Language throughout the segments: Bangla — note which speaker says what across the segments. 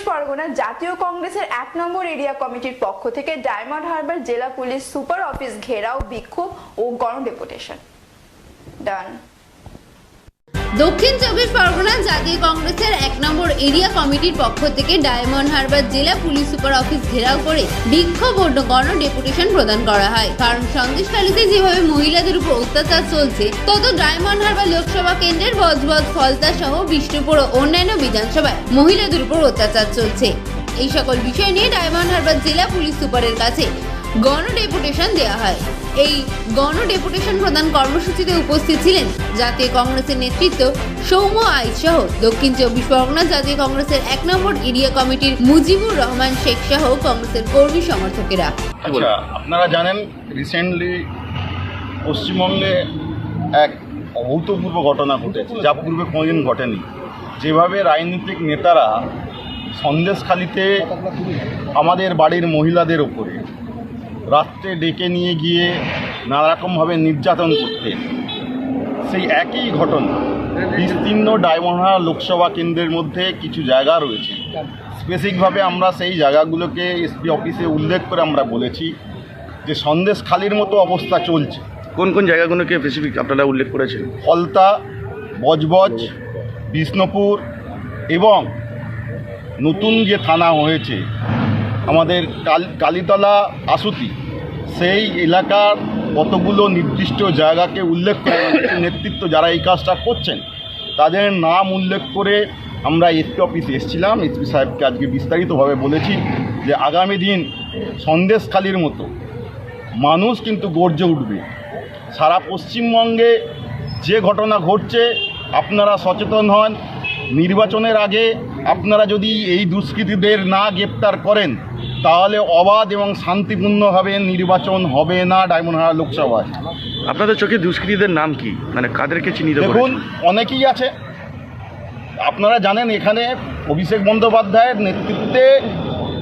Speaker 1: পরগনা জাতীয় কংগ্রেসের 1 নম্বর এরিয়া কমিটির পক্ষ থেকে ডায়মন্ড হারবার জেলা পুলিশ সুপার অফিস ঘেরাও, বিক্ষোভ ও গণডেপুটেশন। ডান।
Speaker 2: দক্ষিণ চব্বিশ পরগনা জাতীয় কংগ্রেসের 1 নম্বর এরিয়া কমিটির পক্ষ থেকে ডায়মন্ড হারবার জেলা পুলিশ সুপার অফিস ঘেরাও করে বিক্ষোভ ও গণডেপুটেশন প্রদান করা হয়। কারণ সন্দেশখালীতে যেভাবে মহিলাদের উপর অত্যাচার চলছে, তত ডায়মন্ড হারবার লোকসভা কেন্দ্রের বজবজ, ফলতা সহ বিষ্ণুপুর ও অন্যান্য বিধানসভায় মহিলাদের উপর অত্যাচার চলছে। এই সকল বিষয় নিয়ে ডায়মন্ড হারবার জেলা পুলিশ সুপারের কাছে গণডেপুটেশন দেওয়া হয়। এই গণডেপুটেশন প্রদান কর্মসূচিতে উপস্থিত ছিলেন জাতীয় কংগ্রেসের নেতৃত্ব সৌম্য আইচ সহ দক্ষিণ চব্বিশ পরগনা জাতীয় কংগ্রেসের 1 নম্বর এরিয়া কমিটির মুজিবুর রহমান শেখ সহ কংগ্রেসের কর্মী সমর্থকেরা।
Speaker 3: আচ্ছা, আপনারা জানেন রিসেন্টলি পশ্চিমবঙ্গে এক অভূতপূর্ব ঘটনা ঘটেছে, যা পূর্বে কোনোদিন ঘটেনি। যেভাবে রাজনৈতিক নেতারা সন্দেশখালীতে আমাদের বাড়ির মহিলাদের ওপরে রাত্রে ডেকে নিয়ে গিয়ে নানারকমভাবে নির্যাতন করতেন, সেই একই ঘটনা বিস্তীর্ণ ডায়মন্ড হারবার লোকসভা কেন্দ্রের মধ্যে কিছু জায়গা রয়েছে। স্পেসিফিকভাবে আমরা সেই জায়গাগুলোকে এসপি অফিসে উল্লেখ করে আমরা বলেছি যে সন্দেশখালীর মতো অবস্থা চলছে।
Speaker 4: কোন কোন জায়গাগুলোকে স্পেসিফিক আপনারা উল্লেখ করেছেন?
Speaker 3: ফলতা, বজবজ, বিষ্ণুপুর এবং নতুন যে থানা হয়েছে আমাদের কালীতলা, আশুতি, সেই এলাকার কতগুলো নির্দিষ্ট জায়গাকে উল্লেখ করে নেতৃত্ব যারা এই কাজটা করছেন তাদের নাম উল্লেখ করে আমরা এসপি অফিসে এসেছিলাম। এসপি সাহেবকে আজকে বিস্তারিতভাবে বলেছি যে আগামী দিন সন্দেশখালীর মতো মানুষ কিন্তু গর্জে উঠবে। সারা পশ্চিমবঙ্গে যে ঘটনা ঘটছে আপনারা সচেতন হন। নির্বাচনের আগে আপনারা যদি এই দুষ্কৃতীদের না গ্রেপ্তার করেন তাহলে অবাধ এবং শান্তিপূর্ণভাবে নির্বাচন হবে না ডায়মন্ড হারবার লোকসভায়।
Speaker 4: আপনাদের চোখে দুষ্কৃতীদের নাম কি, মানে কাদেরকে চিহ্নিত করেছেন?
Speaker 3: দেখুন, অনেকেই আছে। আপনারা জানেন এখানে অভিষেক বন্দ্যোপাধ্যায়ের নেতৃত্বে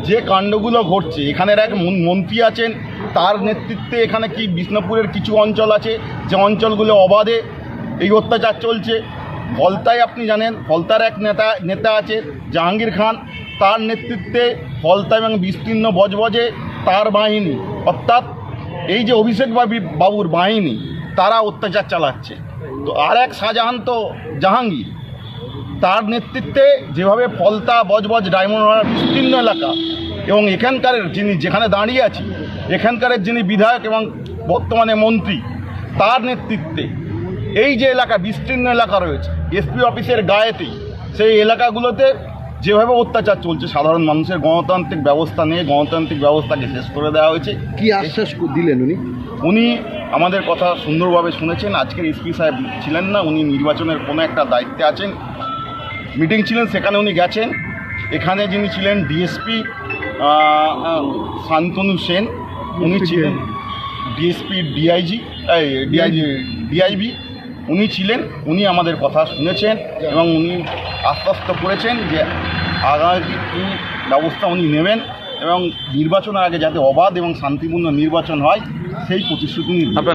Speaker 3: যে কাণ্ডগুলো ঘটছে, এখানের এক মন্ত্রী আছেন, তার নেতৃত্বে এখানে কি বিষ্ণুপুরের কিছু অঞ্চল আছে যে অঞ্চলগুলো অবাধে এই অত্যাচার চলছে। ফলতায় আপনি জানেন ফলতার এক নেতা আছে জাহাঙ্গীর খান, তার নেতৃত্বে ফলতা এবং বিস্তীর্ণ বজবজে তার বাহিনী, অর্থাৎ এই যে অভিষেক বাবুর বাহিনী, তারা অত্যাচার চালাচ্ছে। তো আর এক শাহজাহান তো জাহাঙ্গীর, তার নেতৃত্বে যেভাবে ফলতা, বজবজ, ডায়মন্ড হারবার বিস্তীর্ণ এলাকা এবং এখানকার যেখানে দাঁড়িয়ে আছি এখানকারের যিনি বিধায়ক এবং বর্তমানে মন্ত্রী, তার নেতৃত্বে এই যে এলাকা বিস্তীর্ণ এলাকা রয়েছে এসপি অফিসের গায়েতেই, সেই এলাকাগুলোতে যেভাবে অত্যাচার চলছে সাধারণ মানুষের গণতান্ত্রিক ব্যবস্থা নিয়ে গণতান্ত্রিক ব্যবস্থাকে শেষ করে দেওয়া হয়েছে।
Speaker 5: কি আশ্বাস দিলেন
Speaker 3: উনি আমাদের কথা সুন্দরভাবে শুনেছেন। আজকের এসপি সাহেব ছিলেন না, উনি নির্বাচনের কোনো একটা দায়িত্বে আছেন, মিটিং ছিলেন, সেখানে উনি গেছেন। এখানে যিনি ছিলেন ডিএসপি শান্তনু সেন, উনি ছিলেন ডিএসপি ডিআইবি, উনি ছিলেন। উনি আমাদের কথা শুনেছেন এবং উনি আশ্বস্ত করেছেন যে আগামী ব্যবস্থা উনি নেবেন এবং নির্বাচনের আগে যাতে অবাধ এবং শান্তিপূর্ণ নির্বাচন হয় সেই প্রতিশ্রুতি নিয়ে।